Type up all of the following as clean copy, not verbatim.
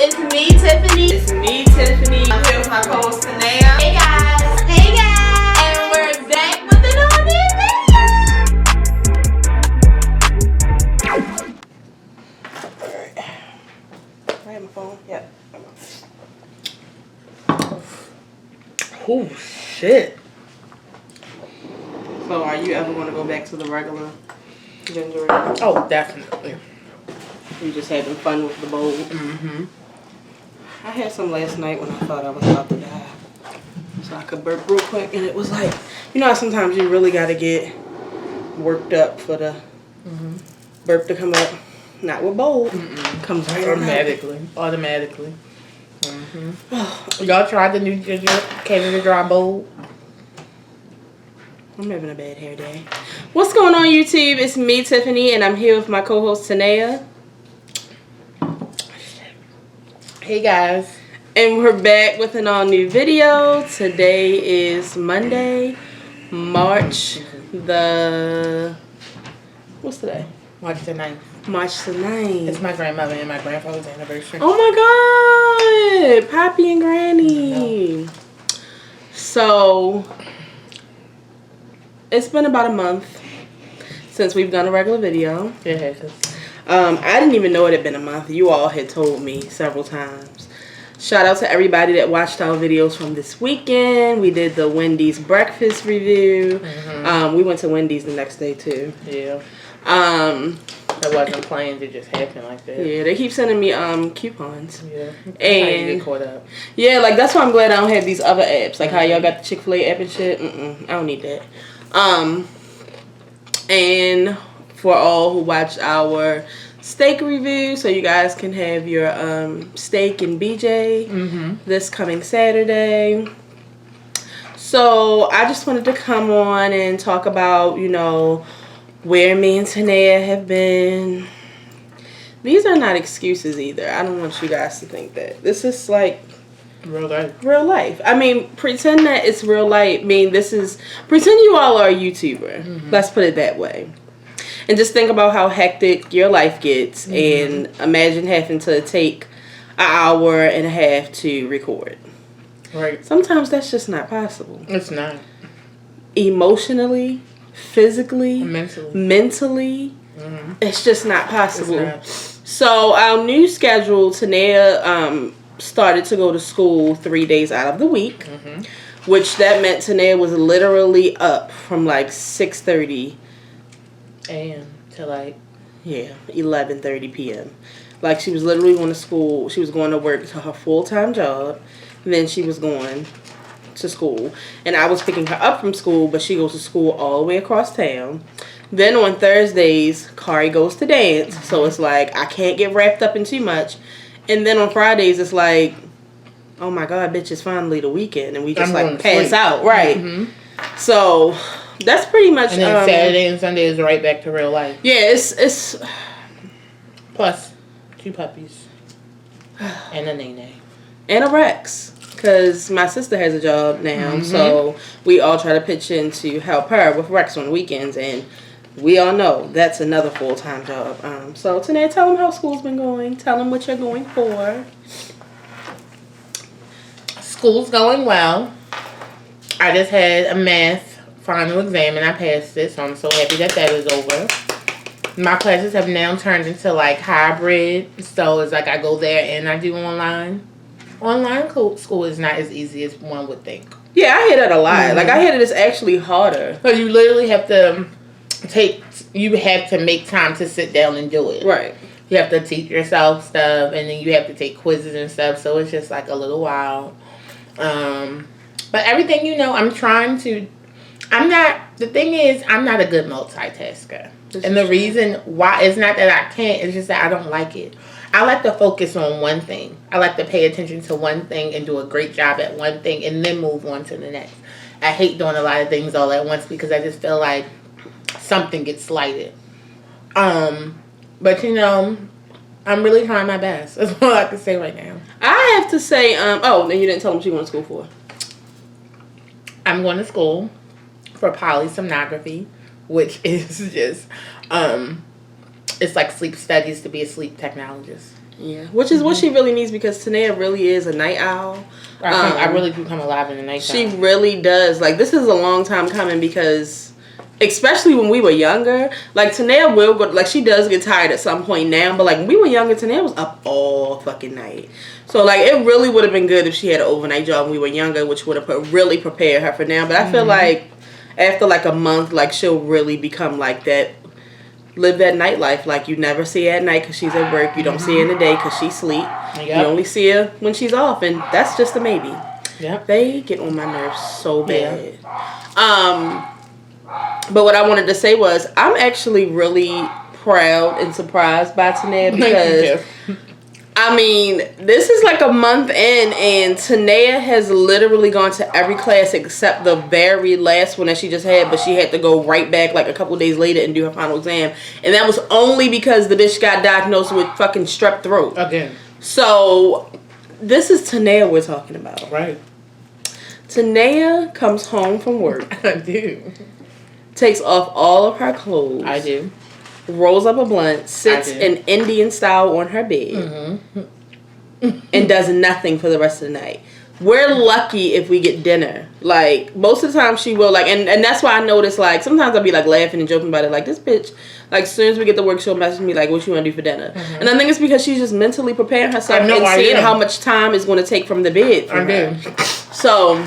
it's me, Tiffany. It's me, Tiffany. I'm here with my co-host, Tanea. Hey guys. Hey guys. And we're back with an all new video. Alright. I have my phone? Yep. Oh, shit. So, are you ever going to go back to the regular ginger ale? Oh, definitely. You just having fun with the bowl? Mm-hmm. I had some last night when I thought I was about to die. So I could burp real quick, and it was like, you know how sometimes you really got to get worked up for the burp to come up? Not with bowl. Comes right Automatically. Y'all tried the new ginger Canada Dry bowl? I'm having a bad hair day. What's going on, YouTube? It's me, Tiffany, and I'm here with my co-host, Tanea. Hey, guys. And we're back with an all-new video. Today is Monday, March the... What's today? March the 9th. March the 9th. It's my grandmother and my grandfather's anniversary. Oh my God! Poppy and Granny. So, it's been about a month since we've done a regular video. It has. I didn't even know it had been a month. You all had told me several times. Shout out to everybody that watched our videos from this weekend. We did the Wendy's breakfast review. We went to Wendy's the next day too. Yeah. It wasn't planned. It just happened like that. Yeah, they keep sending me coupons. Yeah. And you get caught up. Yeah, like that's why I'm glad I don't have these other apps. Like how y'all got the Chick-fil-A app and shit. I don't need that. And for all who watched our steak review, so you guys can have your steak and BJ this coming Saturday. So I just wanted to come on and talk about, you know, where me and Tanea have been. These are not excuses either. I don't want you guys to think that. This is like real life. Real life. I mean, pretend that it's real life. I mean, pretend you all are a YouTuber. Let's put it that way. And just think about how hectic your life gets and imagine having to take an hour and a half to record. Right. Sometimes that's just not possible. It's not. Emotionally, physically, mentally, it's just not possible. It's not. So our new schedule, Tanea started to go to school 3 days out of the week, which that meant Tanea was literally up from like 6:30 a.m. to like 11:30 p.m. Like she was literally going to school. She was going to work to her full-time job. Then she was going to school. And I was picking her up from school, but she goes to school all the way across town. Then on Thursdays, Kari goes to dance. So it's like, I can't get wrapped up in too much. And then on Fridays, it's like, oh my God, bitch, it's finally the weekend. And we just like pass out. Right. So that's pretty much. And then Saturday and Sunday is right back to real life. Yeah, it's. Plus 2 puppies. And a nene. And a Rex. Because my sister has a job now, so we all try to pitch in to help her with Rex on weekends, and we all know that's another full-time job. So Tanea, tell them how school's been going. Tell them what you're going for. School's going well. I just had a math final exam, and I passed it, so I'm so happy that is over. My classes have now turned into like hybrid, so it's like I go there and I do online. Online school is not as easy as one would think. Yeah, I hear that a lot. Like, I hear that it's actually harder. But you literally have to make time to sit down and do it. Right. You have to teach yourself stuff, and then you have to take quizzes and stuff, so it's just like a little while. But everything, you know, the thing is, I'm not a good multitasker. And the reason why, it's not that I can't, it's just that I don't like it. I like to focus on one thing. I like to pay attention to one thing and do a great job at one thing and then move on to the next. I hate doing a lot of things all at once because I just feel like something gets slighted. But, you know, I'm really trying my best. That's all I can say right now. I have to say, oh, and you didn't tell them what you going to school for. I'm going to school for polysomnography, which is just, it's like sleep studies to be a sleep technologist. Yeah, which is what she really needs because Tanea really is a night owl. I really do come alive in the night. She really does. Like, this is a long time coming because, especially when we were younger, like, Tanea will go, like, she does get tired at some point now, but, like, when we were younger, Tanea was up all fucking night. So, like, it really would have been good if she had an overnight job when we were younger, which would have really prepared her for now. But I feel like after, like, a month, like, she'll really become like that. Live that nightlife. Like, you never see her at night because she's at work. You don't see her in the day because she sleep. Yep. You only see her when she's off, and that's just a maybe. Yep. They get on my nerves so bad. Yeah. But what I wanted to say was, I'm actually really proud and surprised by Tanea because, I mean, this is like a month in, and Tanea has literally gone to every class except the very last one that she just had, but she had to go right back like a couple days later and do her final exam. And that was only because the bitch got diagnosed with fucking strep throat. Again. So, this is Tanea we're talking about. Right. Tanea comes home from work. I do. Takes off all of her clothes. I do. Rolls up a blunt, sits in Indian style on her bed, and does nothing for the rest of the night. We're lucky if we get dinner. Like, most of the time she will, like, and that's why I notice, like, sometimes I'll be, like, laughing and joking about it. Like, this bitch, like, as soon as we get to work, she'll message me, like, what you want to do for dinner? And I think it's because she's just mentally preparing herself and seeing how much time it's going to take from the bed for her. So,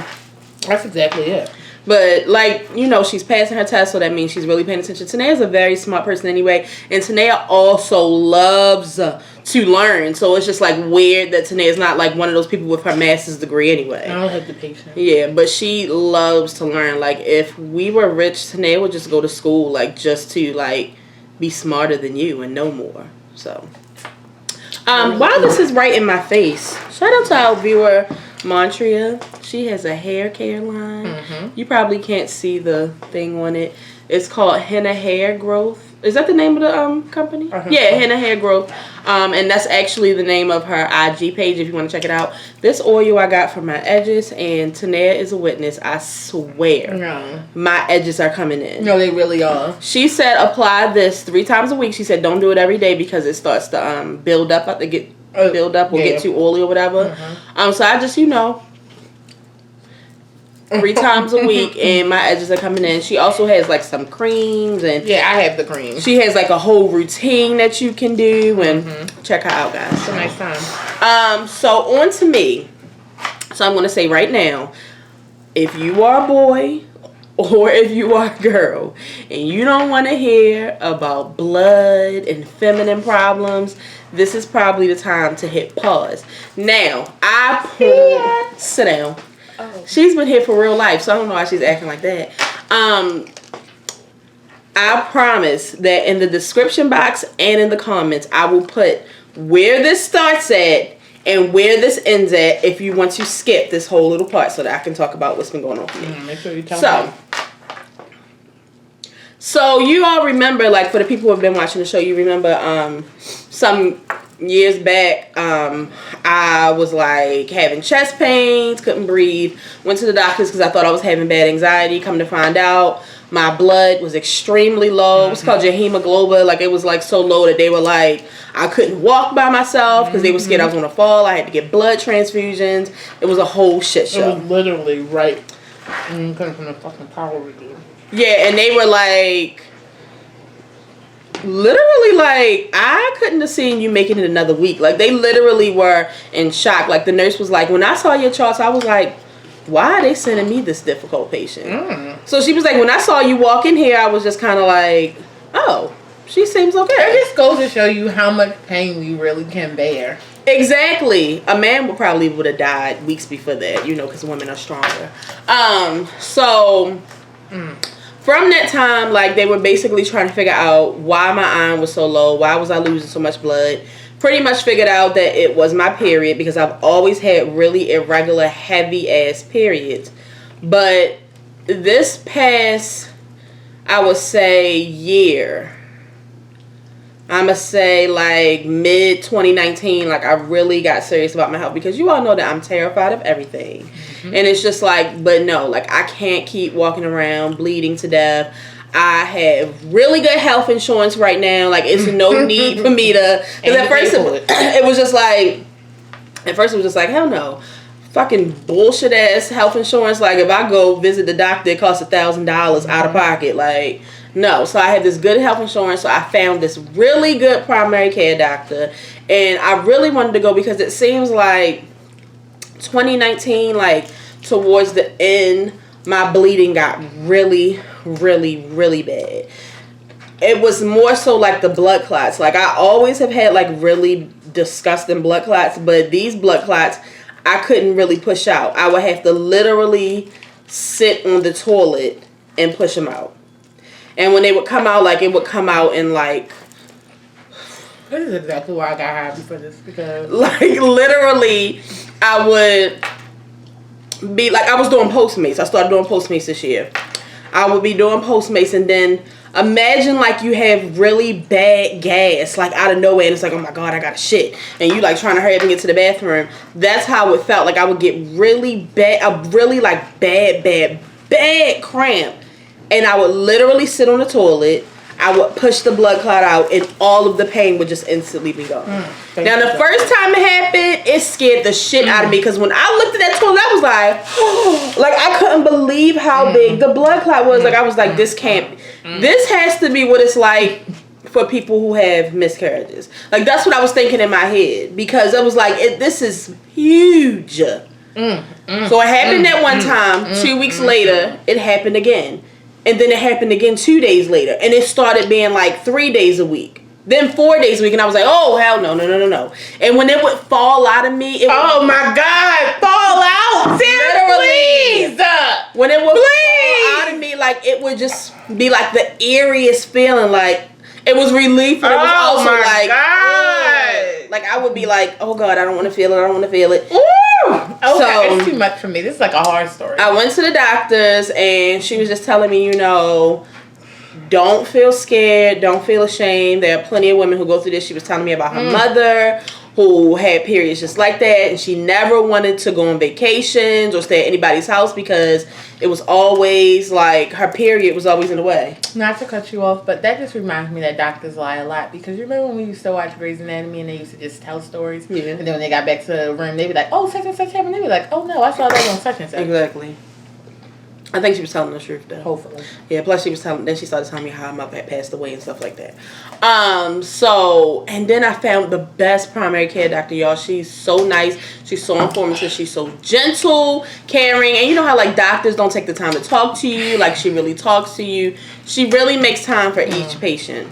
that's exactly it. But, like, you know, she's passing her test, so that means she's really paying attention. Tanea's a very smart person anyway, and Tanea also loves to learn. So it's just, like, weird that Tanea's not, like, one of those people with her master's degree anyway. I don't have the patience. Yeah, but she loves to learn. Like, if we were rich, Tanea would just go to school, like, just to, like, be smarter than you and know more. So, while this is right in my face, shout out to our viewer, Montria. She has a hair care line. You probably can't see the thing on it. It's called Henna Hair Growth. Is that the name of the company? Yeah, Henna Hair Growth. And that's actually the name of her IG page if you want to check it out. This oil I got for my edges, and Tanea is a witness. I swear, my edges are coming in. No, they really are. She said apply this 3 times a week. She said don't do it every day because it starts to build up. Build up or get too oily or whatever. So I just, 3 times a week, and my edges are coming in. She also has like some creams, and I have the creams. She has like a whole routine that you can do, and check her out, guys. It's a nice time. So on to me. So I'm gonna say right now, if you are a boy or if you are a girl and you don't want to hear about blood and feminine problems, this is probably the time to hit pause. Now, sit down. Oh. She's been here for real life, so I don't know why she's acting like that. I promise that in the description box and in the comments, I will put where this starts at and where this ends at if you want to skip this whole little part so that I can talk about what's been going on for me. Make sure you tell me. So you all remember, like, for the people who have been watching the show, you remember some years back, I was like having chest pains, couldn't breathe, went to the doctors because I thought I was having bad anxiety. Come to find out, my blood was extremely low. It's called your hemoglobin. Like, it was like so low that they were like, I couldn't walk by myself because they were scared I was gonna fall. I had to get blood transfusions. It was a whole shit show. It was literally right coming from the fucking power reducer. Yeah, and they were like, literally, like, I couldn't have seen you making it another week. Like, they literally were in shock. Like, the nurse was like, when I saw your charts, I was like, why are they sending me this difficult patient? So she was like, when I saw you walk in here, I was just kind of like, oh, she seems okay. It just goes to show you how much pain we really can bear. Exactly. A man would have died weeks before that, because women are stronger. From that time, like, they were basically trying to figure out why my iron was so low, why was I losing so much blood. Pretty much figured out that it was my period because I've always had really irregular, heavy-ass periods. But this past, I would say, year, I'ma say, like, mid-2019, like, I really got serious about my health because you all know that I'm terrified of everything. And it's just like, but no, like, I can't keep walking around bleeding to death. I have really good health insurance right now. Like, it's no need for me to. Because at first it was just like, hell no. Fucking bullshit ass health insurance. Like, if I go visit the doctor, it costs $1,000 out of pocket. Like, no. So I had this good health insurance. So I found this really good primary care doctor. And I really wanted to go because it seems like 2019, like, towards the end, my bleeding got really, really, really bad. It was more so like the blood clots. Like, I always have had, like, really disgusting blood clots, but these blood clots, I couldn't really push out. I would have to literally sit on the toilet and push them out. And when they would come out, like, it would come out in, like... This is exactly why I got hired for this, because... Like, literally, I would be... Like, I was doing Postmates. I started doing Postmates this year. I would be doing Postmates, and then... Imagine, like, you have really bad gas, like, out of nowhere, and it's like, oh my God, I got to shit. And you, like, trying to hurry up and get to the bathroom. That's how it felt. Like, I would get really bad, bad cramp. And I would literally sit on the toilet. I would push the blood clot out, and all of the pain would just instantly be gone. Now, the first time it happened, it scared the shit out of me, because when I looked at that toilet, I was like, oh, like, I couldn't believe how big the blood clot was. Like, I was like, this can't, this has to be what it's like for people who have miscarriages. Like, that's what I was thinking in my head, because I was like, this is huge. So it happened that one time. 2 weeks later, it happened again. And then it happened again 2 days later. And it started being like 3 days a week. Then 4 days a week. And I was like, oh, hell no. And when it would fall out of me. Oh, my God. Fall out. Sarah, please. When it would fall out of me, like, it would just be like the eeriest feeling. Like, it was relief. And it was also like, God. Like, I would be like, oh, God, I don't want to feel it. Ooh. Okay, so, it's too much for me. This is like a hard story. I went to the doctors, and she was just telling me, don't feel scared. Don't feel ashamed. There are plenty of women who go through this. She was telling me about her mother who had periods just like that, and she never wanted to go on vacations or stay at anybody's house because it was always like her period was always in the way. Not to cut you off, but that just reminds me that doctors lie a lot, because you remember when we used to watch Grey's Anatomy and they used to just tell stories? Yeah. And then when they got back to the room, they'd be like, oh, such and such happened. They'd be like, oh no, I saw that on such and such. Exactly. I think she was telling the truth, though. Hopefully. Yeah, plus she started telling me how my mother had passed away and stuff like that. And then I found the best primary care doctor, y'all. She's so nice. She's so informative. She's so gentle, caring. And you know how, like, doctors don't take the time to talk to you? Like, she really talks to you. She really makes time for each patient.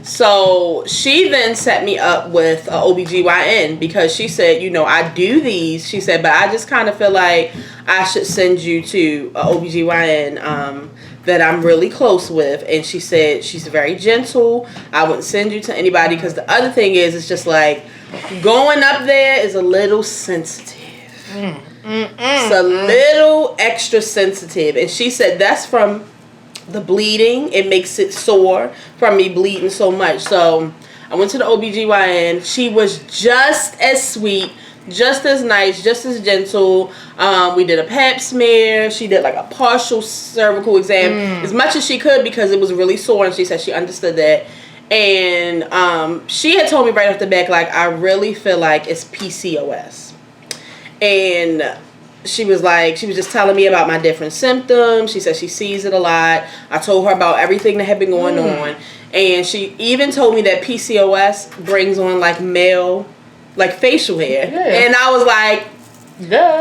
So she then set me up with a OBGYN, because she said, I do these. She said, but I just kind of feel like I should send you to a OBGYN that I'm really close with. And she said she's very gentle. I wouldn't send you to anybody, because the other thing is, it's just like going up there is a little sensitive. It's a little extra sensitive. And she said that's from the bleeding. It makes it sore from me bleeding so much. So I went to the OBGYN. She was just as sweet, just as nice, just as gentle. We did a pap smear. She did like a partial cervical exam as much as she could, because it was really sore, and she said she understood that. And she had told me right off the back, like, I really feel like it's PCOS. And she was just telling me about my different symptoms. She said she sees it a lot. I told her about everything that had been going on. And she even told me that PCOS brings on, like, male, like, facial hair. Yeah. And I was like,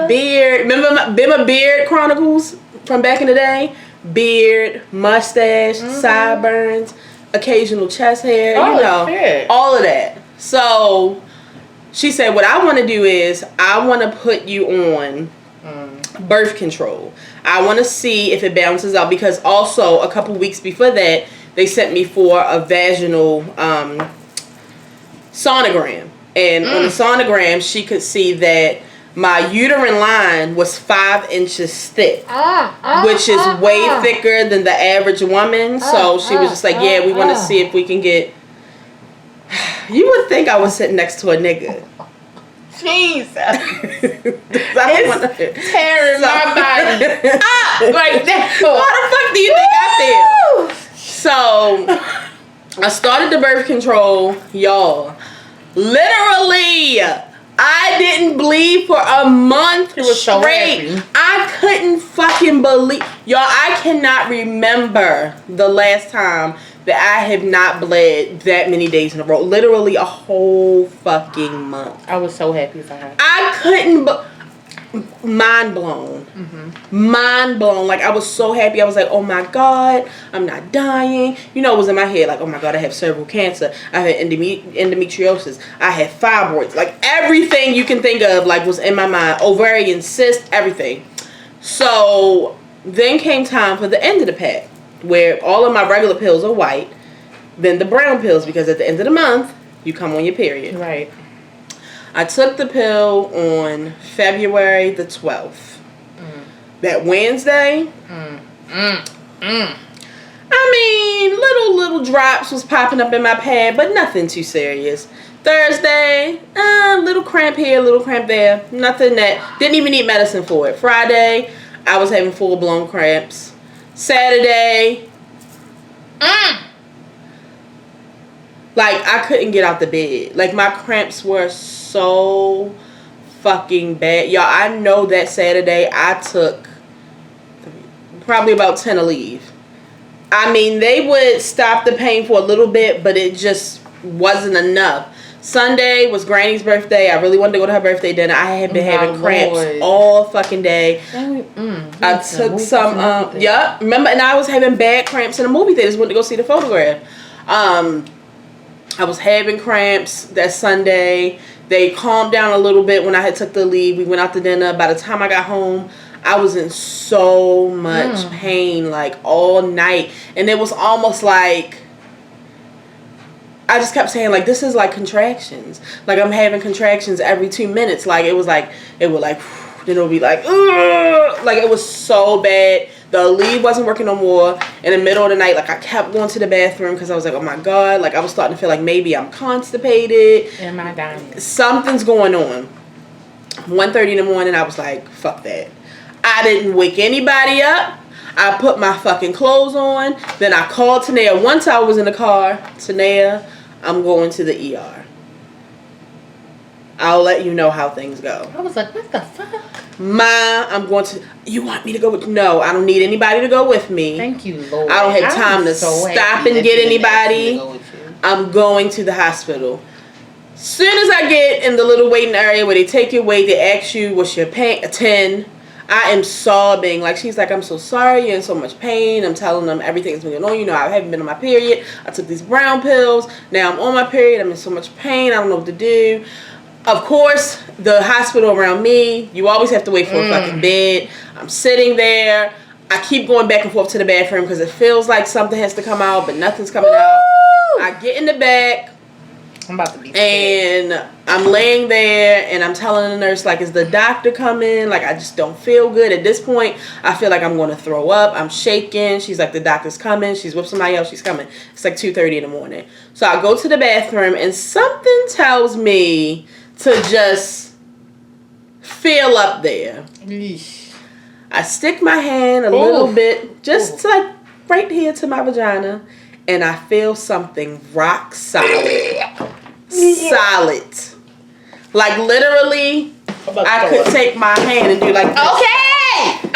beard. Remember Beard Chronicles from back in the day? Beard, mustache, sideburns, occasional chest hair, all of that. So she said, what I want to do is I want to put you on birth control. I want to see if it balances out, because also a couple weeks before that, they sent me for a vaginal sonogram. And on the sonogram, she could see that my uterine line was 5 inches thick, which is way thicker than the average woman. So she was just like, yeah, we want to see if we can get... You would think I was sitting next to a nigga. Jesus. It's tearing my body up like that. How the fuck do you think I feel? So I started the birth control, y'all. Literally, I didn't bleed for a month straight. So I couldn't fucking believe, y'all. I cannot remember the last time that I have not bled that many days in a row. Literally a whole fucking month. I was so happy for her. I couldn't. Mind blown. Mind blown. Like, I was so happy. I was like, oh my God, I'm not dying. You know, it was in my head like, oh my God, I have cervical cancer. I had endometriosis. I had fibroids. Like, everything you can think of, like, was in my mind. Ovarian cyst, everything. So then came time for the end of the pack, where all of my regular pills are white, then the brown pills, because at the end of the month you come on your period. Right. I took the pill on February the 12th. That Wednesday, I mean, little drops was popping up in my pad, but nothing too serious. Thursday, little cramp here, little cramp there. Nothing that, didn't even need medicine for it. Friday, I was having full-blown cramps. Saturday, like, I couldn't get out the bed. Like, my cramps were so fucking bad. Y'all, I know that Saturday I took probably about 10 Aleve. I mean, they would stop the pain for a little bit, but it just wasn't enough. Sunday was Granny's birthday. I really wanted to go to her birthday dinner. I had been having cramps all fucking day. I took some, remember, and I was having bad cramps in the movie theaters. Went to go see the Photograph. I was having cramps that Sunday. They calmed down a little bit when I had took the leave. We went out to dinner. By the time I got home, I was in so much pain, like, all night. And it was almost like, I just kept saying, like, this is like contractions. Like, I'm having contractions every 2 minutes. Like, it was like, it would like, then it would be like, ugh! Like, it was so bad. The leave wasn't working no more. In the middle of the night, like, I kept going to the bathroom because I was like, oh my God. Like, I was starting to feel like maybe I'm constipated. Am I dying? Something's going on. 1:30 in the morning, I was like, fuck that. I didn't wake anybody up. I put my fucking clothes on. Then I called Tanea. Once I was in the car, Tanea, I'm going to the ER. I'll let you know how things go. I was like, what the fuck? Ma, I'm going to... You want me to go with... No, I don't need anybody to go with me. Thank you, Lord. I don't have time to stop and get anybody. I'm going to the hospital. Soon as I get in the little waiting area where they take your weight, they ask you, what's your pain? A 10. I am sobbing. Like, she's like, I'm so sorry. You're in so much pain. I'm telling them everything that's been going on. You know, I haven't been on my period. I took these brown pills. Now I'm on my period. I'm in so much pain. I don't know what to do. Of course, the hospital around me, you always have to wait for a fucking bed. I'm sitting there. I keep going back and forth to the bathroom because it feels like something has to come out, but nothing's coming out. I get in the back. I'm about to be sick. And I'm laying there and I'm telling the nurse, like, is the doctor coming? Like, I just don't feel good. At this point, I feel like I'm going to throw up. I'm shaking. She's like, the doctor's coming. She's with somebody else. She's coming. It's like 2:30 in the morning. So I go to the bathroom and something tells me to just feel up there. Eesh. I stick my hand a little bit, just like right here to my vagina, and I feel something rock solid. Solid. Like, literally, I could take my hand and do like this. Okay!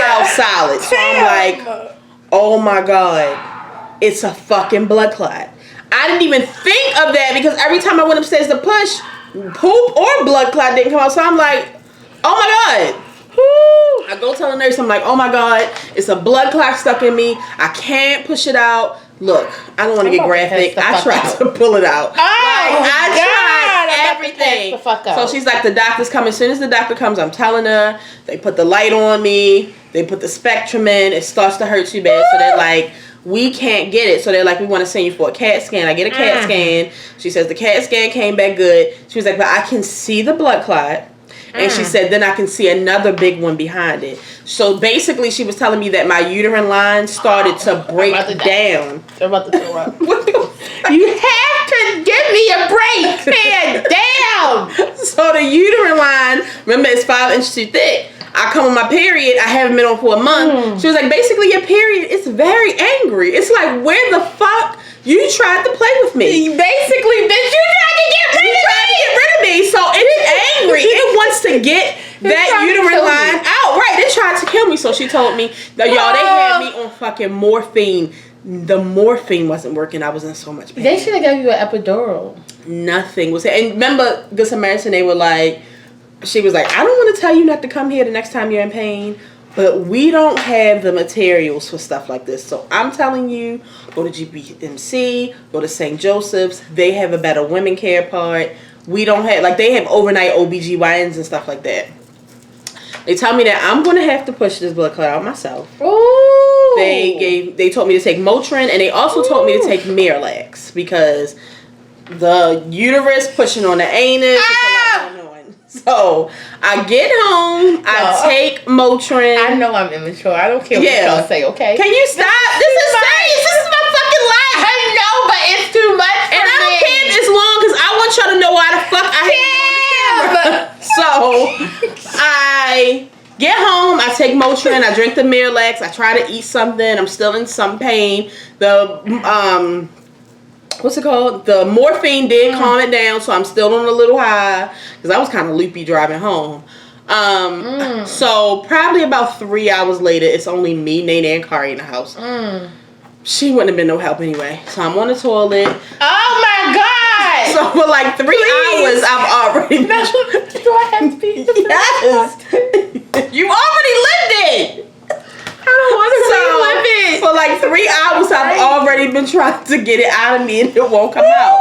How solid. So I'm like, oh my God, it's a fucking blood clot. I didn't even think of that because every time I went upstairs to push, poop or blood clot didn't come out. So I'm like, oh my God. Woo. I go tell the nurse, I'm like, oh my God, it's a blood clot stuck in me. I can't push it out. Look, I don't want to get graphic. I tried to pull it out. I tried everything. So she's like, the doctor's coming. As soon as the doctor comes, I'm telling her. They put the light on me. They put the spectrum in. It starts to hurt you bad. So they're like, we can't get it. So they're like, we want to send you for a CAT scan. I get a CAT scan. She says the CAT scan came back good. She was like, but I can see the blood clot. And she said, then I can see another big one behind it. So basically, she was telling me that my uterine line started to break down. They're about to throw up. You have to give me a break, man. Damn. So the uterine line, remember, it's 5 inches too thick. I come on my period. I haven't been on for a month. She was like, basically, your period is very angry. It's like, where the fuck you tried to play with me? Basically, bitch, you tried to get rid of me. So it's angry. It wants to get that uterine line out. Right? They tried to kill me. So she told me that y'all, they had me on fucking morphine. The morphine wasn't working. I was in so much pain. They should have given you an epidural. Nothing was. And remember, Good Samaritan, they were like, she was like, I don't want to tell you not to come here the next time you're in pain, but we don't have the materials for stuff like this. So I'm telling you, go to GBMC, go to St. Joseph's. They have a better women care part. We don't have, like, they have overnight OBGYNs and stuff like that. They tell me that I'm going to have to push this blood clot out myself. Ooh. They told me to take Motrin, and they also told me to take Miralax because the uterus pushing on the anus. It's a lot going on. So I get home, I take Motrin. I know I'm immature. I don't care what y'all say, okay? Can you stop? This is serious. This is my fucking life. I know, but it's too much for and I don't care if it's long because I want y'all to know why the fuck I hate it on the camera. So I get home, I take Motrin, I drink the Miralax, I try to eat something. I'm still in some pain. The what's it called? The morphine did calm it down, so I'm still on a little high because I was kind of loopy driving home. So probably about 3 hours later, it's only me, Nene, and Kari in the house. She wouldn't have been no help anyway. So I'm on the toilet. Oh my God! So for like 3 hours, I've already. Do I have to be? Yes. You already lived it. I don't want to relive it. For like 3 hours, I've already been trying to get it out of me and it won't come out.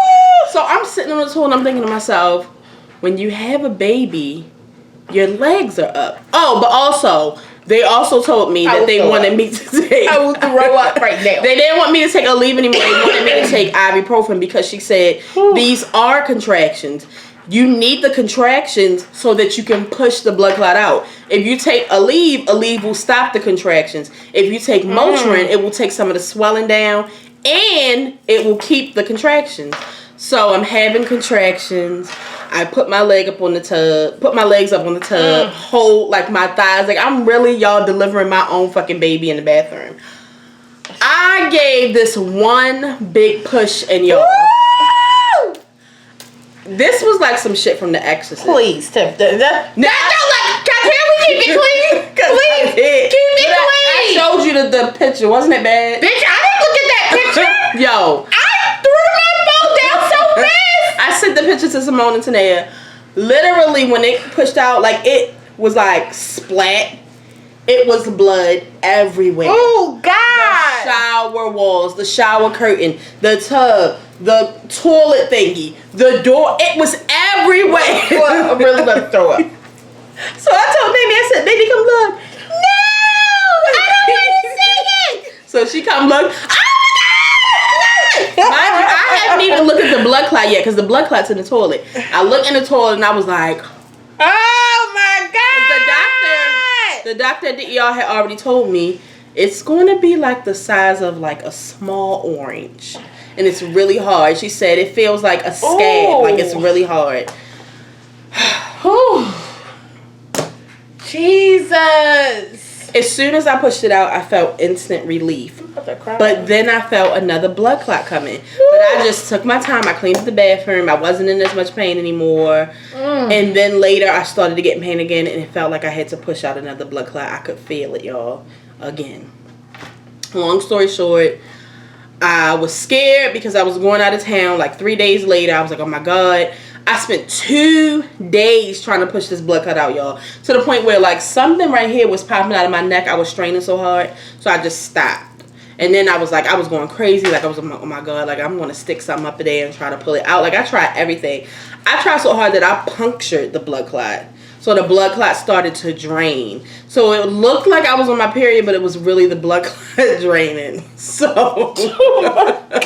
So I'm sitting on the toilet and I'm thinking to myself, when you have a baby, your legs are up. Oh, but also, they also told me that they wanted me to take... I will throw up right now. They didn't want me to take Aleve anymore. They wanted me to take ibuprofen because she said, these are contractions. You need the contractions so that you can push the blood clot out. If you take Aleve will stop the contractions. If you take Motrin, it will take some of the swelling down and it will keep the contractions. So I'm having contractions. I put my leg up on the tub, put my legs up on the tub, hold like my thighs. Like I'm really, y'all, delivering my own fucking baby in the bathroom. I gave this one big push and y'all. This was like some shit from The Exorcist. Please, Tiff. Can we keep it clean? Please, keep it clean. I showed you the picture. Wasn't it bad? Bitch, I didn't look at that picture. Yo. I threw my phone down so fast. I sent the picture to Simone and Tanea. Literally, when it pushed out, like, it was like splat. It was blood everywhere. Oh, God. The shower walls, the shower curtain, the tub, the toilet thingy, the door. It was everywhere. I'm really about to throw up. So I told Baby, I said, baby, come look. No, I don't want to see it. So she come look. Oh my God! Mind you, I haven't even looked at the blood clot yet because the blood clot's in the toilet. I looked in the toilet and I was like, oh my God! The doctor at the ER had already told me it's going to be like the size of like a small orange. And it's really hard. She said it feels like a scab. Like it's really hard. Jesus. As soon as I pushed it out, I felt instant relief. But then I felt another blood clot coming. But I just took my time. I cleaned the bathroom. I wasn't in as much pain anymore. And then later I started to get pain again. And it felt like I had to push out another blood clot. I could feel it, y'all. Again. Long story short, I was scared because I was going out of town. Like 3 days later, I was like, oh my God. I spent 2 days trying to push this blood clot out, y'all. To the point where like something right here was popping out of my neck. I was straining so hard. So I just stopped. And then I was like, I was going crazy. Like I was, oh my God, like I'm going to stick something up there and try to pull it out. Like I tried everything. I tried so hard that I punctured the blood clot. So the blood clot started to drain. So it looked like I was on my period, but it was really the blood clot draining. So. Oh my God.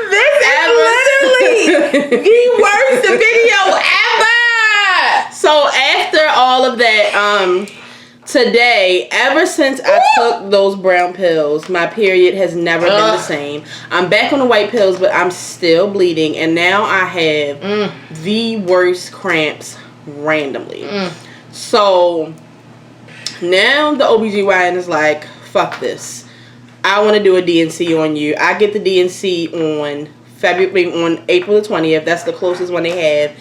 This is literally the worst video ever. So after all of that, today, ever since I took those brown pills, my period has never been the same. I'm back on the white pills, but I'm still bleeding. And now I have the worst cramps randomly. So now the OBGYN is like, fuck this. I want to do a DNC on you. I get the DNC on April the 20th. That's the closest one they have.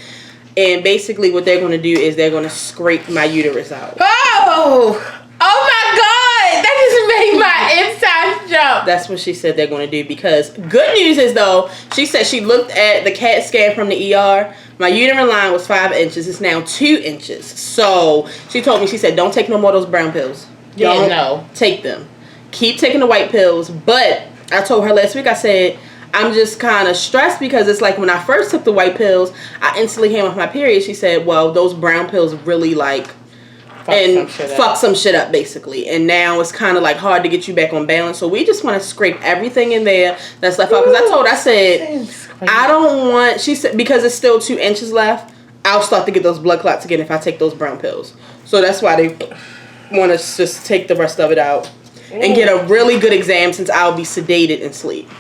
And basically what they're going to do is they're going to scrape my uterus out. Oh my God. That just made my insides jump. That's what she said they're going to do, because good news is, though, she said she looked at the CAT scan from the ER. My uterine line was 5 inches. It's now 2 inches. So she told me, she said, don't take no more of those brown pills. Don't take them. Keep taking the white pills. But I told her last week, I said, I'm just kind of stressed because it's like when I first took the white pills, I instantly came off my period. She said, well, those brown pills really fuck some shit up basically. And now it's kind of like hard to get you back on balance. So we just want to scrape everything in there that's left out. Because I said, I don't want, she said, because it's still 2 inches left, I'll start to get those blood clots again if I take those brown pills. So that's why they want to just take the rest of it out and get a really good exam, since I'll be sedated and sleep.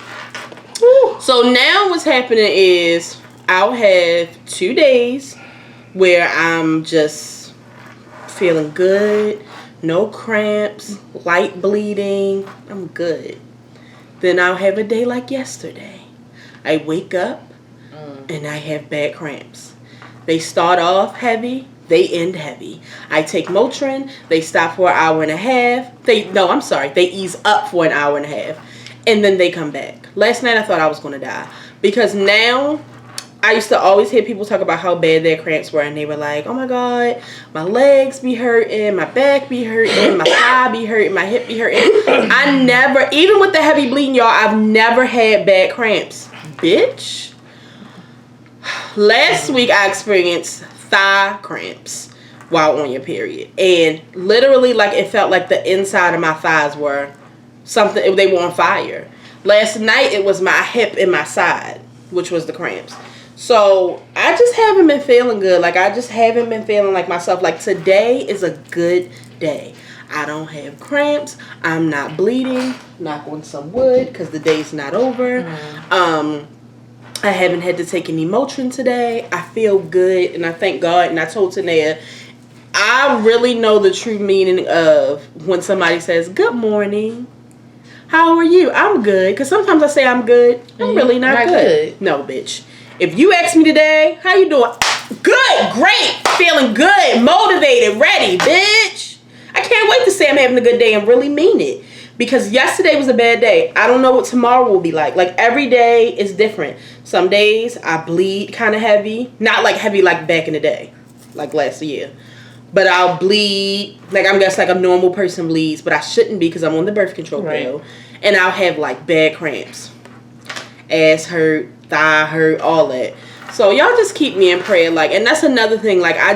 So now what's happening is I'll have 2 days where I'm just feeling good, no cramps, light bleeding, I'm good. Then I'll have a day like yesterday. I wake up and I have bad cramps. They start off heavy, they end heavy. I take Motrin, they stop for an hour and a half. They ease up for an hour and a half. And then they come back. Last night I thought I was going to die. Because now, I used to always hear people talk about how bad their cramps were. And they were like, oh my God, my legs be hurting, my back be hurting, my thigh be hurting, my hip be hurting. I never, even with the heavy bleeding, y'all, I've never had bad cramps. Bitch. Last week I experienced thigh cramps while on your period. And literally, like, it felt like the inside of my thighs were something, they were on fire. Last night it was my hip and my side, which was the cramps. So I just haven't been feeling good. Like, I just haven't been feeling like myself. Like, today is a good day. I don't have cramps. I'm not bleeding. Knock on some wood, because the day's not over. I haven't had to take any Motrin today. I feel good, and I thank God. And I told Tanea, I really know the true meaning of when somebody says, good morning. How are you? I'm good. Because sometimes I say I'm good. I'm really not good. No, bitch. If you ask me today, how you doing? Good, great, feeling good, motivated, ready, bitch. I can't wait to say I'm having a good day and really mean it. Because yesterday was a bad day. I don't know what tomorrow will be like. Like, every day is different. Some days I bleed kind of heavy. Not like heavy like back in the day. Like last year. But I'll bleed. Like, I guess like a normal person bleeds. But I shouldn't be, because I'm on the birth control pill. And I'll have like bad cramps. Ass hurt. Thigh hurt. All that. So y'all just keep me in prayer. Like, and that's another thing. Like, I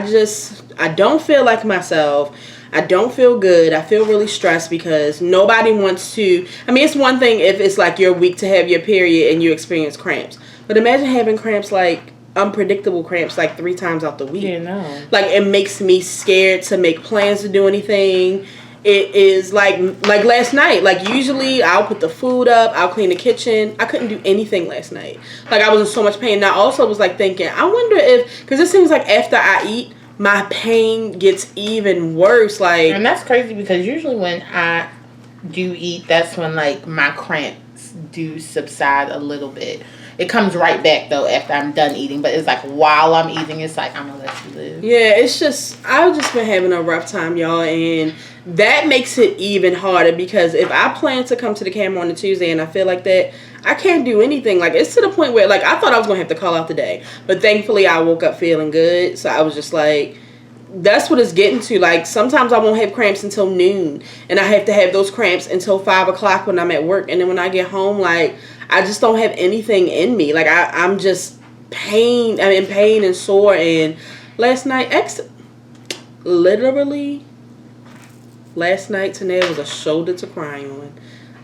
don't feel like myself. I don't feel good. I feel really stressed because nobody wants to. I mean, it's one thing if it's like you're weak to have your period and you experience cramps. But imagine having cramps, like unpredictable cramps, like 3 times out the week. Yeah, no. Like, it makes me scared to make plans to do anything. It is like last night. Like, usually I'll put the food up. I'll clean the kitchen. I couldn't do anything last night. Like, I was in so much pain. And I also was like thinking, I wonder if, because it seems like after I eat, my pain gets even worse. Like, and that's crazy because usually when I do eat, that's when like my cramps do subside a little bit. It comes right back though after I'm done eating, but it's like while I'm eating, it's like I'm gonna let you live. Yeah, it's just, I've just been having a rough time, y'all, and that makes it even harder because if I plan to come to the camera on a Tuesday and I feel like that, I can't do anything. Like, it's to the point where, like, I thought I was going to have to call out the day. But thankfully, I woke up feeling good. So I was just like, that's what it's getting to. Like, sometimes I won't have cramps until noon. And I have to have those cramps until 5 o'clock when I'm at work. And then when I get home, like, I just don't have anything in me. Like, I'm just I'm in pain and sore. And last night, literally, last night, Tanea was a shoulder to cry on.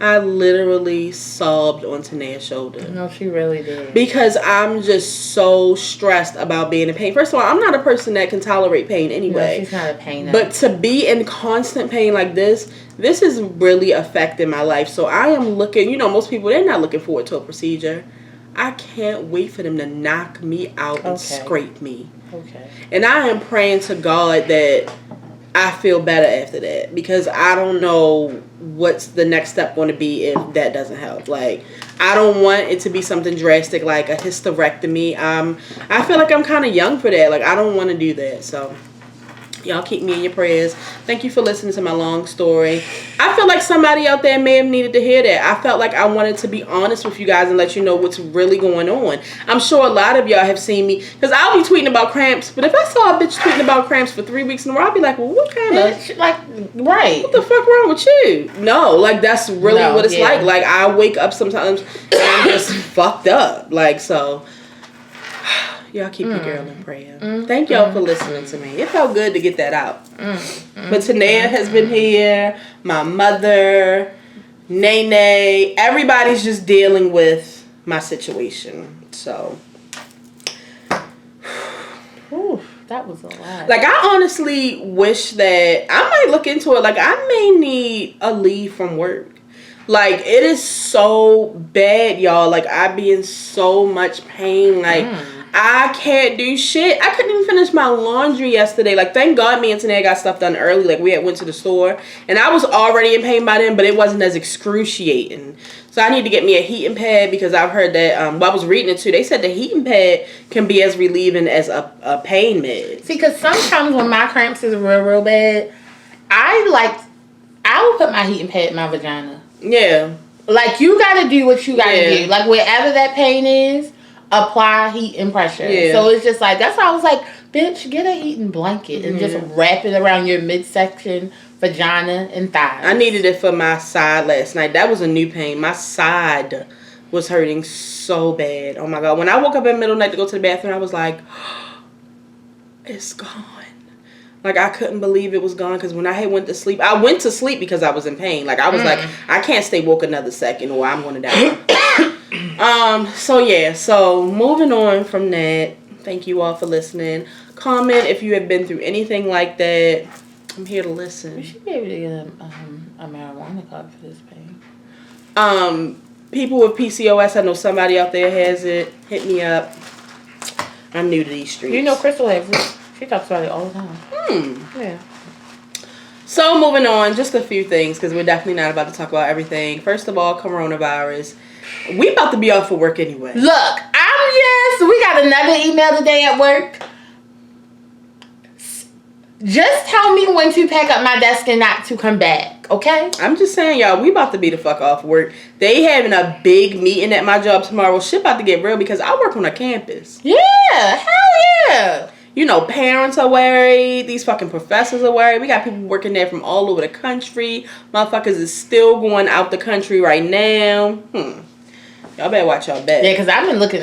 I literally sobbed on Tanea's shoulder. No, she really did. Because I'm just so stressed about being in pain. First of all, I'm not a person that can tolerate pain anyway. No, she's not a pain. But to be in constant pain like this is really affecting my life. So I am looking, most people, they're not looking forward to a procedure. I can't wait for them to knock me out and scrape me. Okay. And I am praying to God that I feel better after that, because I don't know what's the next step going to be if that doesn't help. Like, I don't want it to be something drastic like a hysterectomy. I feel like I'm kind of young for that. Like, I don't want to do that. So y'all keep me in your prayers. Thank you for listening to my long story. I feel like somebody out there may have needed to hear that. I felt like I wanted to be honest with you guys and let you know what's really going on. I'm sure a lot of y'all have seen me, because I'll be tweeting about cramps, but if I saw a bitch tweeting about cramps for 3 weeks in a row, I'll be like, well, what kind of, like, right, what the fuck wrong with you? No, like, that's really what it's like. Like, I wake up sometimes and I'm just fucked up. Like, so y'all keep your girl in prayer. Thank y'all for listening to me. It felt good to get that out. But Tanea has been here. My mother, Nene. Everybody's just dealing with my situation. So. Ooh, that was a lot. Like, I honestly wish that I might look into it. Like, I may need a leave from work. Like, it is so bad, y'all. Like, I be in so much pain. Like, I can't do shit. I couldn't even finish my laundry yesterday. Like, thank God me and Tanea got stuff done early. Like, we had went to the store. And I was already in pain by then, but it wasn't as excruciating. So I need to get me a heating pad, because I've heard that, well, I was reading it too. They said the heating pad can be as relieving as a pain med. See, because sometimes when my cramps is real bad, I will put my heating pad in my vagina. Yeah. Like, you got to do what you got to do. Like, wherever that pain is, apply heat and pressure. Yeah. So it's just like, that's why I was like, bitch, get a heating blanket and just wrap it around your midsection, vagina, and thighs. I needed it for my side last night. That was a new pain. My side was hurting so bad. Oh my God. When I woke up in the middle of the night to go to the bathroom, I was like, it's gone. Like, I couldn't believe it was gone, because when I had went to sleep because I was in pain. Like, I was like, I can't stay woke another second or I'm going to die. So yeah, so moving on from that, thank you all for listening. Comment if you have been through anything like that. I'm here to listen. You should be able to get a marijuana card for this pain. People with PCOS, I know somebody out there has it. Hit me up. I'm new to these streets. You know Crystal has it. She talks about it all the time. Yeah. So moving on, just a few things, because we're definitely not about to talk about everything. First of all, coronavirus. We about to be off for work anyway. Look, we got another email today at work. Just tell me when to pack up my desk and not to come back, okay? I'm just saying, y'all, we about to be the fuck off work. They having a big meeting at my job tomorrow. Shit about to get real, because I work on a campus. Yeah, hell yeah. You know, parents are worried. These fucking professors are worried. We got people working there from all over the country. Motherfuckers is still going out the country right now. Y'all better watch y'all back. Yeah, because I've been looking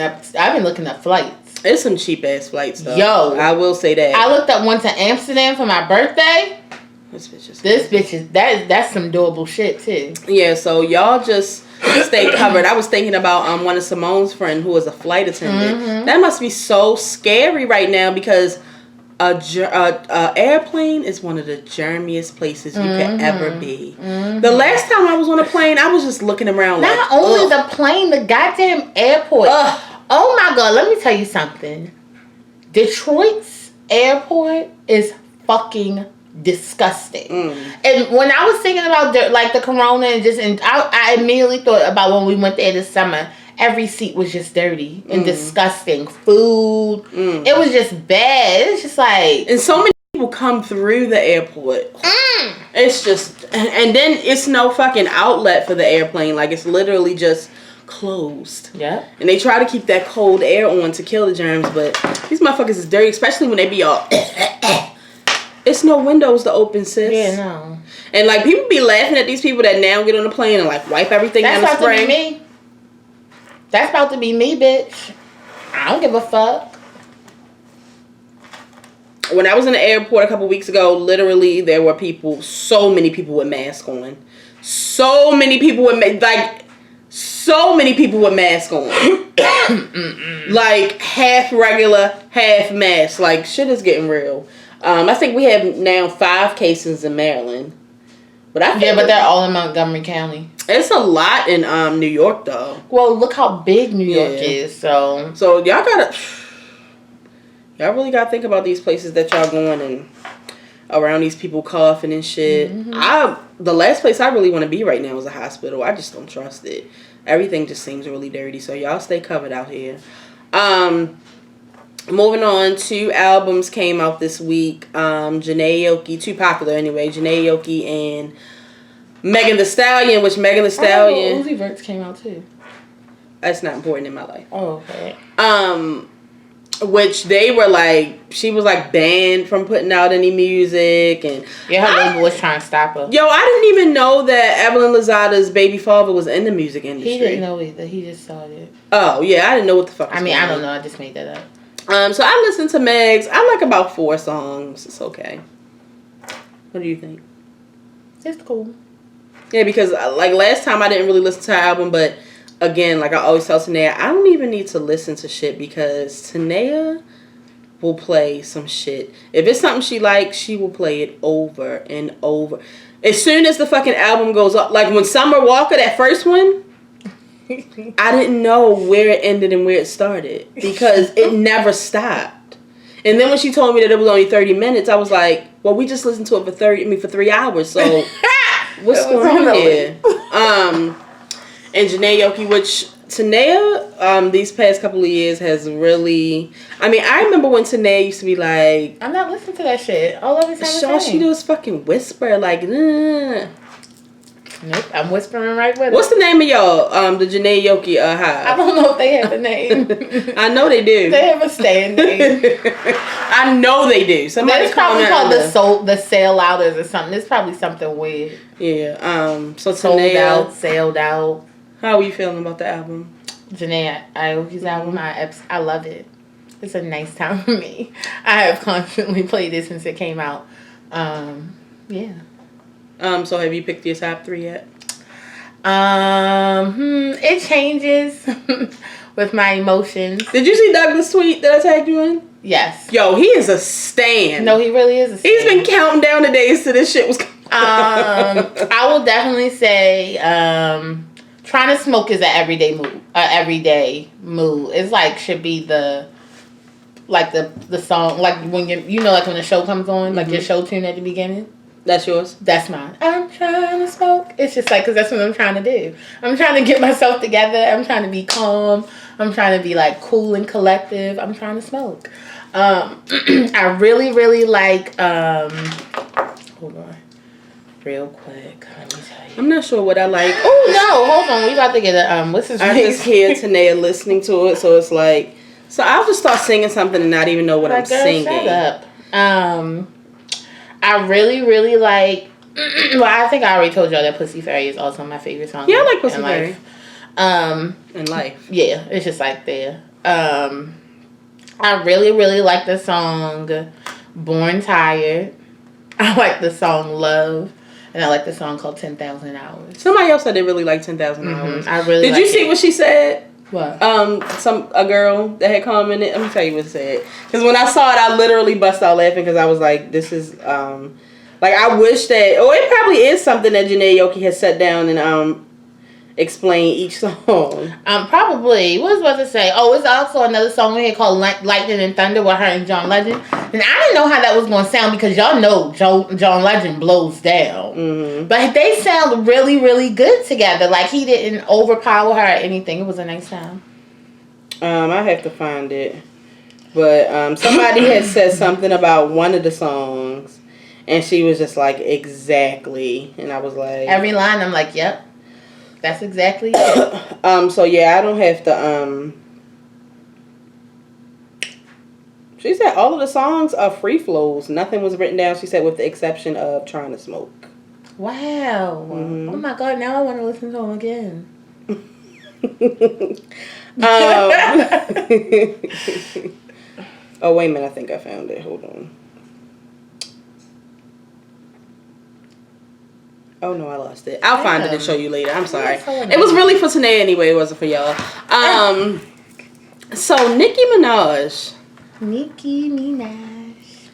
up flights. It's some cheap ass flights though. Yo, I will say that. I looked up one to Amsterdam for my birthday. This bitch is that's some doable shit too. Yeah, so y'all just stay covered. I was thinking about one of Simone's friend who was a flight attendant. That must be so scary right now, because a airplane is one of the germiest places you could ever be. The last time I was on a plane, I was just looking around. Not like, only the plane, the goddamn airport. Oh my God, let me tell you something. Detroit's airport is fucking disgusting. And when I was thinking about the corona and I immediately thought about when we went there this summer. Every seat was just dirty and disgusting. Food, it was just bad. It's just like, and so many people come through the airport. It's just, and then it's no fucking outlet for the airplane. Like, it's literally just closed. Yeah. And they try to keep that cold air on to kill the germs, but these motherfuckers is dirty, especially when they be all. It's no windows to open, sis. Yeah, no. And like, people be laughing at these people that now get on the plane and like wipe everything down the spray. That's about to be me. That's about to be me, bitch. I don't give a fuck. When I was in the airport a couple weeks ago, literally there were people, so many people with masks on. So many people with masks on. Like, half regular, half mask. Like, shit is getting real. I think we have now 5 cases in Maryland. But I think but they're all in Montgomery County. It's a lot in New York though. Well, look how big New York is. So y'all really gotta think about these places that y'all going and around these people coughing and shit. The last place I really want to be right now is a hospital. I just don't trust it. Everything just seems really dirty. So y'all stay covered out here. Moving on, 2 albums came out this week. Janae Aoki, too popular anyway. Janae Aoki and Megan Thee Stallion, which Megan Thee Stallion. Uzi Vert's came out too. That's not important in my life. Oh, okay. Which they were like, she was like banned from putting out any music, and her label was trying to stop her. Yo, I didn't even know that Evelyn Lozada's baby father was in the music industry. He didn't know either. He just saw it. Oh yeah, I didn't know what the fuck. I don't know. I just made that up. So I listened to Meg's. I like about 4 songs. It's okay. What do you think? It's cool. Yeah, because like last time I didn't really listen to her album, but again, like I always tell Tanea, I don't even need to listen to shit because Tanea will play some shit. If it's something she likes, she will play it over and over. As soon as the fucking album goes up, like when Summer Walker, that first one, I didn't know where it ended and where it started because it never stopped. And then when she told me that it was only 30 minutes, I was like, well, we just listened to it for 3 hours, so what's going on here? And Janae Aoki, which Tanea, these past couple of years has really... I mean, I remember when Tanea used to be like... I'm not listening to that shit. All of it's all she do is fucking whisper, like... Nope, I'm whispering right with her. What's the name of y'all? The Janae Aoki hive? I don't know if they have a name. I know they do. They have a stand name. I know they do. Somebody's probably called the Sale Outers or something. It's probably something weird. Yeah. So Sold Tanea, out, sailed out. How are you feeling about the album? Janae Aoki's album, I love it. It's a nice time for me. I have constantly played it since it came out. Yeah. So have you picked your top 3 yet? It changes with my emotions. Did you see Douglas' tweet that I tagged you in? Yes. Yo, he is a stan. No, he really is a stan. He's been counting down the days till this shit was I will definitely say Trying to Smoke is an everyday mood. It's like should be the song, like when like when the show comes on, like your show tune at the beginning. That's yours? That's mine. I'm trying to smoke. It's just like, because that's what I'm trying to do. I'm trying to get myself together. I'm trying to be calm. I'm trying to be like cool and collective. I'm trying to smoke. I really, really like, hold on. Real quick. Let me tell you. I'm not sure what I like. Oh, no. Hold on. We about to get a, what's his name? I just hear Tanea listening to it, so it's like, so I'll just start singing something and not even know what I'm singing. Shut up. I really, really like... well, I think I already told y'all that Pussy Fairy is also my favorite song. Yeah, I like Pussy Fairy. In life. Yeah, it's just like there. I really, really like the song Born Tired. I like the song Love. And I like the song called 10,000 Hours. Somebody else said they really like 10,000 Hours. I really Did you see what she said? What? A girl that had commented. Let me tell you what it said. Because when I saw it, I literally bust out laughing because I was like, "This is like I wish that." Oh, it probably is something that Janae Aoki has sat down and explained each song. Probably. What was I about to say? Oh, it's also another song we had called Lightning and Thunder with her and John Legend. And I didn't know how that was going to sound because y'all know John Legend blows down. Mm-hmm. But they sound really, really good together. Like he didn't overpower her or anything. It was a nice time. I have to find it. But somebody had said something about one of the songs. And she was just like, exactly. And I was like... Every line, I'm like, yep. That's exactly it. So yeah, I don't have to, she said all of the songs are free flows. Nothing was written down, she said, with the exception of Trying to Smoke. Wow. Mm-hmm. Oh my God, now I want to listen to them again. Oh, wait a minute, I think I found it. Hold on. Oh no, I lost it. I'll find it and show you later. I'm sorry. It was really for Tanea anyway. It wasn't for y'all. So Nicki Minaj. Nicki Minaj.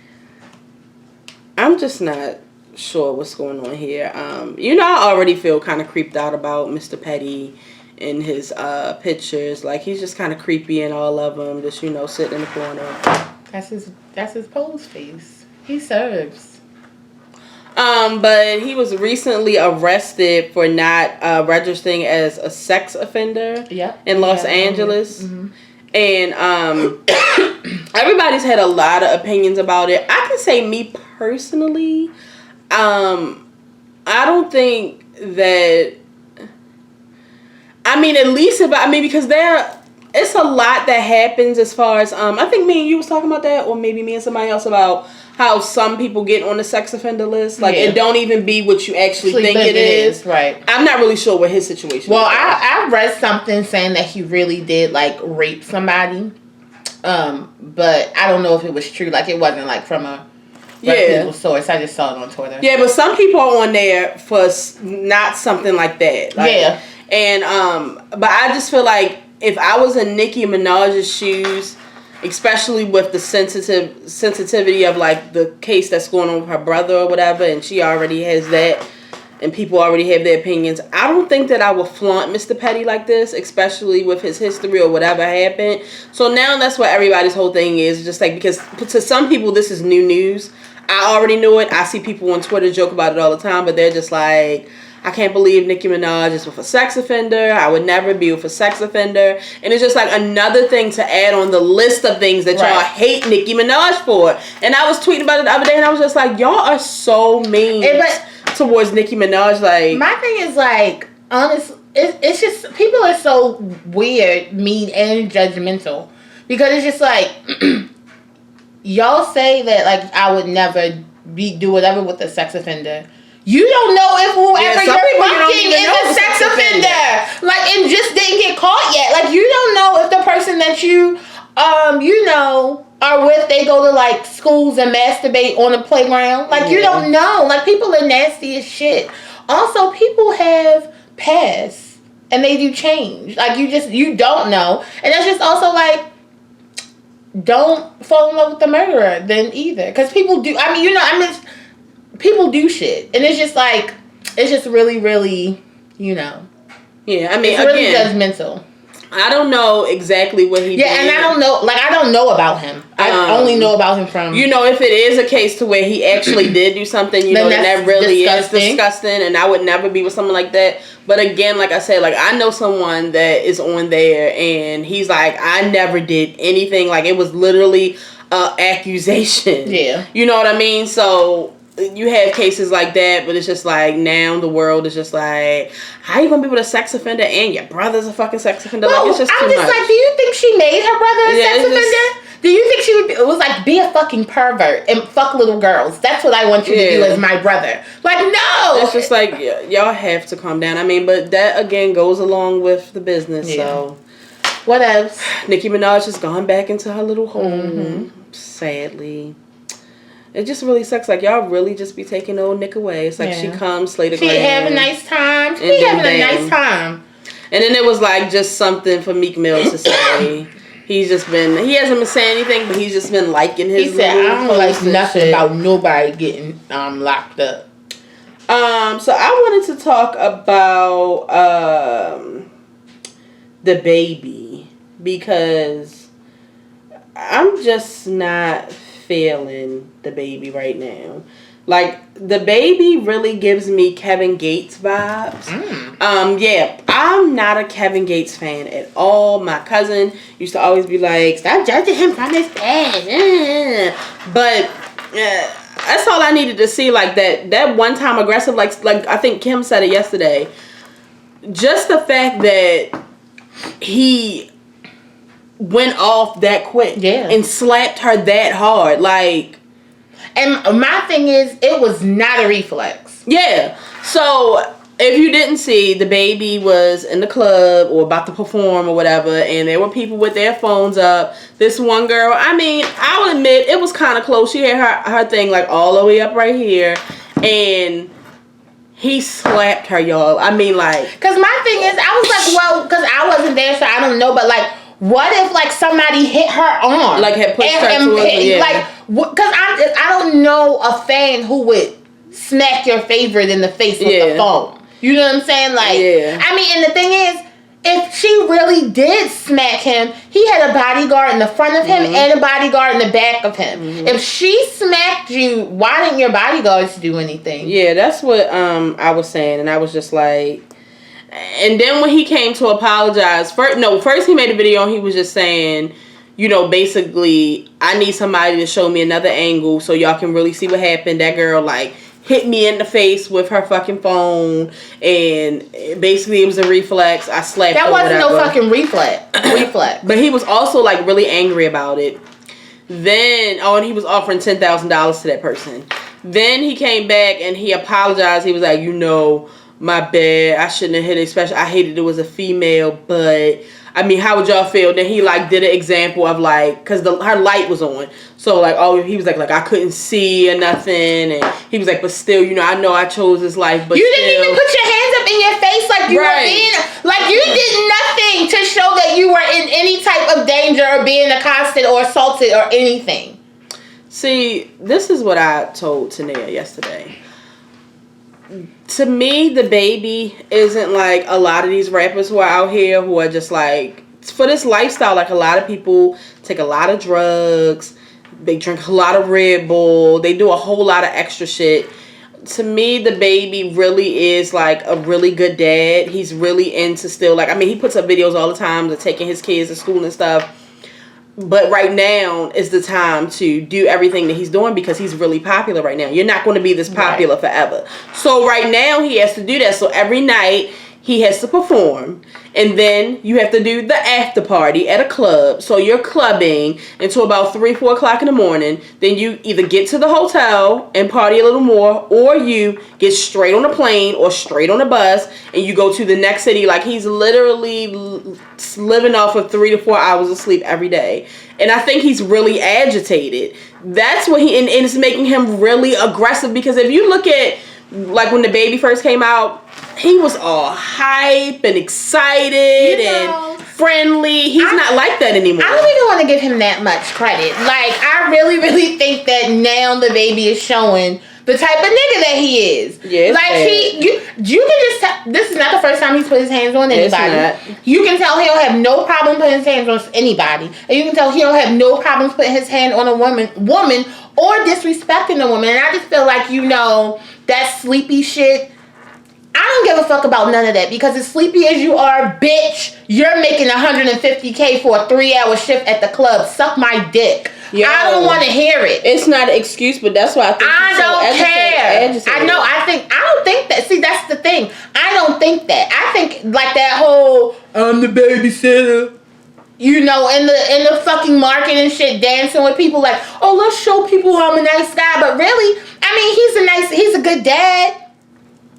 I'm just not sure what's going on here. You know, I already feel kind of creeped out about Mr. Petty and his pictures. Like, he's just kind of creepy in all of them. Just, you know, sitting in the corner. That's his pose face. He serves. But he was recently arrested for not registering as a sex offender in Los Angeles. Mm-hmm. And everybody's had a lot of opinions about it. I can say, me personally, I don't think that. I mean, at least because it's a lot that happens as far as I think me and you was talking about that, or maybe me and somebody else, about how some people get on the sex offender list. Like, it don't even be what you actually think it is. Right. I'm not really sure what his situation Well, is. I read something saying that he really did, like, rape somebody. But I don't know if it was true. Like, it wasn't, like, from a reputable source. I just saw it on Twitter. Yeah, but some people are on there for not something like that. Like, and, but I just feel like if I was in Nicki Minaj's shoes, especially with the sensitivity of, like, the case that's going on with her brother or whatever, and she already has that, and people already have their opinions, I don't think that I would flaunt Mr. Petty like this, especially with his history or whatever happened. So now that's what everybody's whole thing is. Just like, because to some people this is new news. I already knew it. I see people on Twitter joke about it all the time, but they're just like, I can't believe Nicki Minaj is with a sex offender. I would never be with a sex offender. And it's just like another thing to add on the list of things that y'all hate Nicki Minaj for. And I was tweeting about it the other day, and I was just like, y'all are so mean towards Nicki Minaj. Like, my thing is, like, honestly, it's just, people are so weird, mean, and judgmental. Because it's just like, y'all say that, like, I would never do whatever with a sex offender. You don't know if whoever you're fucking is a sex offender. Like, and just didn't get caught yet. Like, you don't know if the person that you are with, they go to, like, schools and masturbate on the playground. Like, you don't know. Like, people are nasty as shit. Also, people have pasts. And they do change. Like, you don't know. And that's just also, like, don't fall in love with the murderer then either. Because people do, people do shit. And it's just like, it's just really, really, Yeah, it's really judgmental. I don't know exactly what he did. Yeah, and I don't know about him. I only know about him from... if it is a case to where he actually did do something, that really is disgusting, and I would never be with someone like that. But again, like I said, like, I know someone that is on there, and he's like, I never did anything. Like, it was literally an accusation. Yeah. You know what I mean? So... you have cases like that, but it's just like, now the world is just like, how you gonna be with a sex offender and your brother's a fucking sex offender? Well, like, it's just too much. like, do you think she made her brother a sex offender? Do you think she would? It was like, be a fucking pervert and fuck little girls. That's what I want you to do as my brother. Like, no. It's just like, y'all have to calm down. I mean, but that again goes along with the business. Yeah. So, what else? Nicki Minaj has gone back into her little home. Sadly. It just really sucks. Like, y'all really just be taking old Nick away. It's like, she comes, slay the She have a nice time. She having a nice time. And then it was like just something for Meek Mill to say. He hasn't been saying anything, but he's just been liking his. He said, I don't like nothing about nobody getting locked up. So I wanted to talk about the baby, because I'm just not feeling the baby right now. Like, the baby really gives me Kevin Gates vibes. I'm not a Kevin Gates fan at all. My cousin used to always be like, stop judging him from his past. But that's all I needed to see. Like, that one time aggressive, like I think Kim said it yesterday. Just the fact that he went off that quick and slapped her that hard, like. And my thing is, it was not a reflex. Yeah. So if you didn't see, the baby was in the club or about to perform or whatever, and there were people with their phones up. This one girl, I mean, I will admit, it was kind of close. She had her thing like all the way up right here, and he slapped her, y'all. I mean, like. Because my thing is, I was like, well, because I wasn't there, so I don't know, but like, what if, like, somebody hit her arm? Like, had pushed her towards her, like, because I don't know a fan who would smack your favorite in the face with the phone. You know what I'm saying? Like, I mean, and the thing is, if she really did smack him, he had a bodyguard in the front of him and a bodyguard in the back of him. If she smacked you, why didn't your bodyguards do anything? Yeah, that's what I was saying, and I was just like, and then when he came to apologize, first he made a video and he was just saying, you know, basically, I need somebody to show me another angle so y'all can really see what happened. That girl, like, hit me in the face with her fucking phone, and basically it was a reflex. I slapped her. That wasn't no fucking reflex. But he was also, like, really angry about it. Then, and he was offering $10,000 to that person. Then he came back and he apologized. He was like, you know, my bad. I shouldn't have hit it. Especially, I hated it was a female, but I mean, how would y'all feel? Then he, like, did an example of, like, because her light was on. So, like, he was like, I couldn't see or nothing. And he was like, but still, you know I chose this life, but you didn't even put your hands up in your face like you were being, like, you did nothing to show that you were in any type of danger or being accosted or assaulted or anything. See, this is what I told Tania yesterday. To me, the baby isn't like a lot of these rappers who are out here who are just like, for this lifestyle, like a lot of people take a lot of drugs, they drink a lot of Red Bull, they do a whole lot of extra shit. To me, the baby really is like a really good dad. He's really into still, like, I mean, he puts up videos all the time of taking his kids to school and stuff. But right now is the time to do everything that he's doing because he's really popular right now. You're not going to be this popular forever. So right now he has to do that. So every night he has to perform. And then you have to do the after party at a club. So you're clubbing until about 3, 4 o'clock in the morning. Then you either get to the hotel and party a little more, or you get straight on a plane or straight on a bus and you go to the next city. Like, he's literally living off of 3 to 4 hours of sleep every day. And I think he's really agitated. That's what and it's making him really aggressive, because if you look at, like, when the baby first came out, he was all hype and excited and friendly. He's not like that anymore. I don't even want to give him that much credit. Like, I really, really think that now the baby is showing the type of nigga that he is. Yeah, like, you can just tell, this is not the first time he's put his hands on anybody. You can tell he don't have no problem putting his hands on anybody. And you can tell he don't have no problems putting his hand on a woman or disrespecting a woman. And I just feel like, you know, that sleepy shit, I don't give a fuck about none of that, because as sleepy as you are, bitch, you're making $150K for a 3-hour shift at the club. Suck my dick. Yo, I don't want to hear it. It's not an excuse, but that's why I think I don't care. I know. I don't think that. See, that's the thing. I don't think that. I think like that whole I'm the babysitter. You know, in the fucking market and shit, dancing with people like, oh, let's show people I'm a nice guy. But really, I mean, he's a good dad.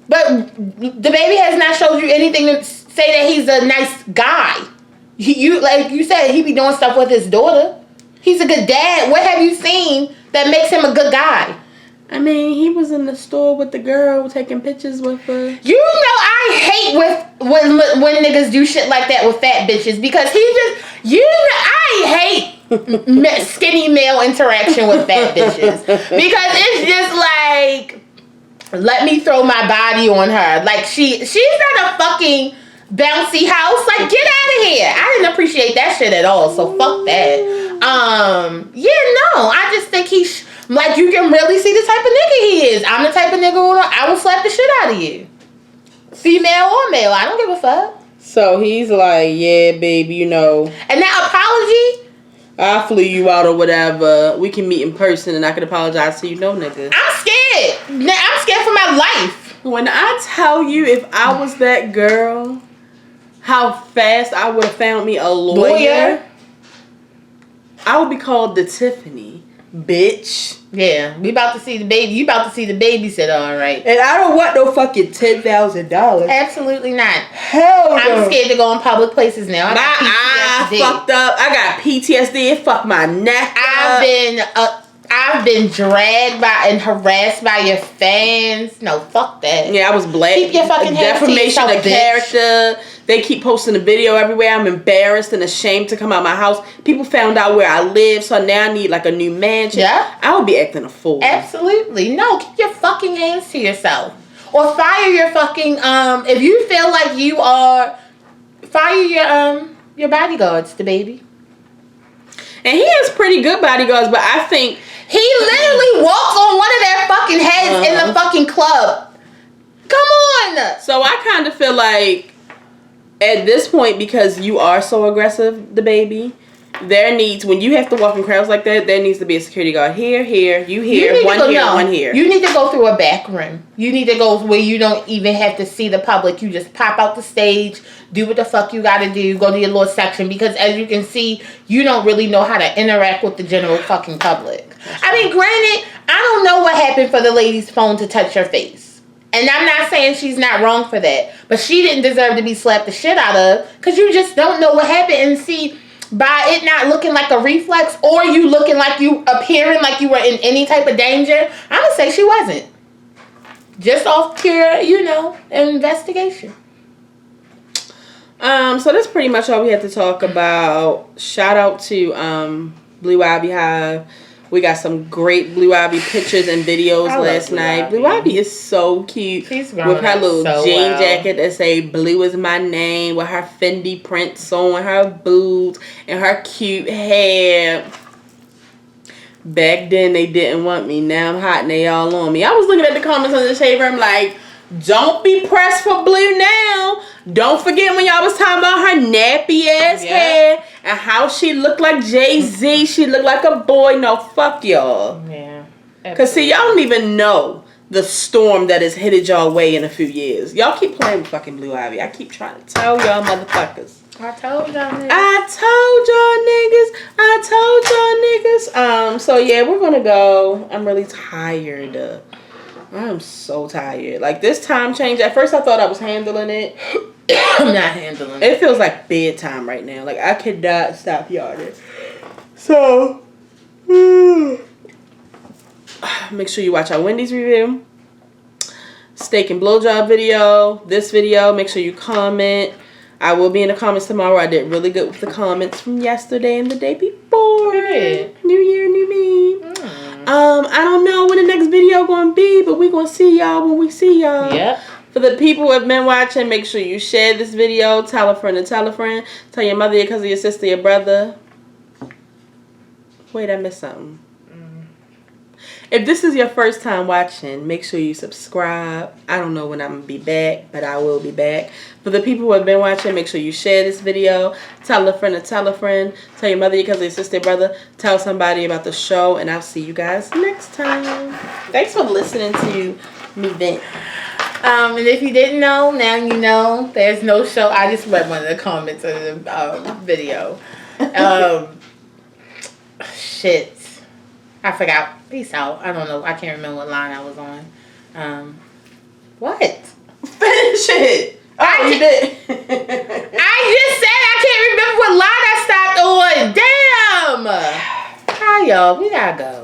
But the baby has not showed you anything to say that he's a nice guy. You like you said, he be doing stuff with his daughter. He's a good dad. What have you seen that makes him a good guy? I mean, he was in the store with the girl taking pictures with her. You know, I hate when niggas do shit like that with fat bitches, because I hate skinny male interaction with fat bitches, because it's just like, let me throw my body on her. Like, she's not a fucking bouncy house. Like, get out of here. I didn't appreciate that shit at all. So fuck that. I just think like, you can really see the type of nigga he is. I'm the type of nigga I will slap the shit out of you, female or male. I don't give a fuck. So he's like, yeah, baby, you know. And that apology, I flew you out or whatever. We can meet in person and I can apologize to you. No, nigga. I'm scared. I'm scared for my life. When I tell you, if I was that girl, how fast I would have found me a lawyer. I would be called the Tiffany, bitch. Yeah, we about to see the baby. You about to see the babysitter, all right. And I don't want no fucking $10,000. Absolutely not. Hell no. I'm scared to go in public places now. My eye fucked up. I got PTSD. It fucked my neck up. I've been dragged by and harassed by your fans. No, fuck that. Yeah, I was black. Keep your fucking hands to defamation yourself, of character. They keep posting the video everywhere. I'm embarrassed and ashamed to come out my house. People found out where I live, so now I need like a new mansion. Yeah. I would be acting a fool. Absolutely. No, keep your fucking hands to yourself. Or fire your fucking if you feel like you are, fire your bodyguards, the baby. And he has pretty good bodyguards, but I think he literally walks on one of their fucking heads in the fucking club. Come on. So I kind of feel like at this point, because you are so aggressive, the baby, there needs, when you have to walk in crowds like that, there needs to be a security guard here, you here, one here. You need to go through a back room. You need to go where you don't even have to see the public. You just pop out the stage, do what the fuck you gotta do, go to your little section, because as you can see, you don't really know how to interact with the general fucking public. I mean, granted, I don't know what happened for the lady's phone to touch her face. And I'm not saying she's not wrong for that, but she didn't deserve to be slapped the shit out of, because you just don't know what happened. And see, by it not looking like a reflex, or you looking like you appearing like you were in any type of danger, I'm gonna say she wasn't. Just off pure, investigation. So that's pretty much all we had to talk about. Shout out to Blue Ivy Hive. We got some great Blue Ivy pictures and videos last night. Blue Ivy is so cute. She's with her little jean jacket that say "Blue is my name," with her Fendi prints on her boots and her cute hair. Back then they didn't want me. Now I'm hot and they all on me. I was looking at the comments on the shade room like, don't be pressed for Blue now. Don't forget when y'all was talking about her nappy ass hair and how she looked like Jay-Z. She looked like a boy. No, fuck y'all. Yeah. Because see, y'all don't even know the storm that has headed y'all way in a few years. Y'all keep playing with fucking Blue Ivy. I keep trying to tell y'all motherfuckers. I told y'all niggas. So yeah, we're gonna go. I'm really tired. I'm so tired. Like this time change. At first I thought I was handling it. I'm not handling it. It feels like bedtime right now. Like I could not stop yawning. So make sure you watch our Wendy's review, steak and blowjob video, this video. Make sure you comment. I will be in the comments tomorrow. I did really good with the comments from yesterday and the day before. Good. New year, new me. I don't know when the next video gonna be, but we gonna see y'all when we see y'all. Yep. For the people who have been watching, make sure you share this video. Tell a friend and tell a friend. Tell your mother, your cousin, your sister, your brother. Wait, I missed something. If this is your first time watching, make sure you subscribe. I don't know when I'm going to be back, but I will be back. For the people who have been watching, make sure you share this video. Tell a friend to tell a friend. Tell your mother, your cousin, your sister, your brother. Tell somebody about the show, and I'll see you guys next time. Thanks for listening to me vent. And if you didn't know, now you know. There's no show. I just read one of the comments of the video. Shit. I forgot. Peace out. I don't know. I can't remember what line I was on. What? Finish it. Oh, you did. I just said I can't remember what line I stopped on. Damn. Hi, y'all. We gotta go.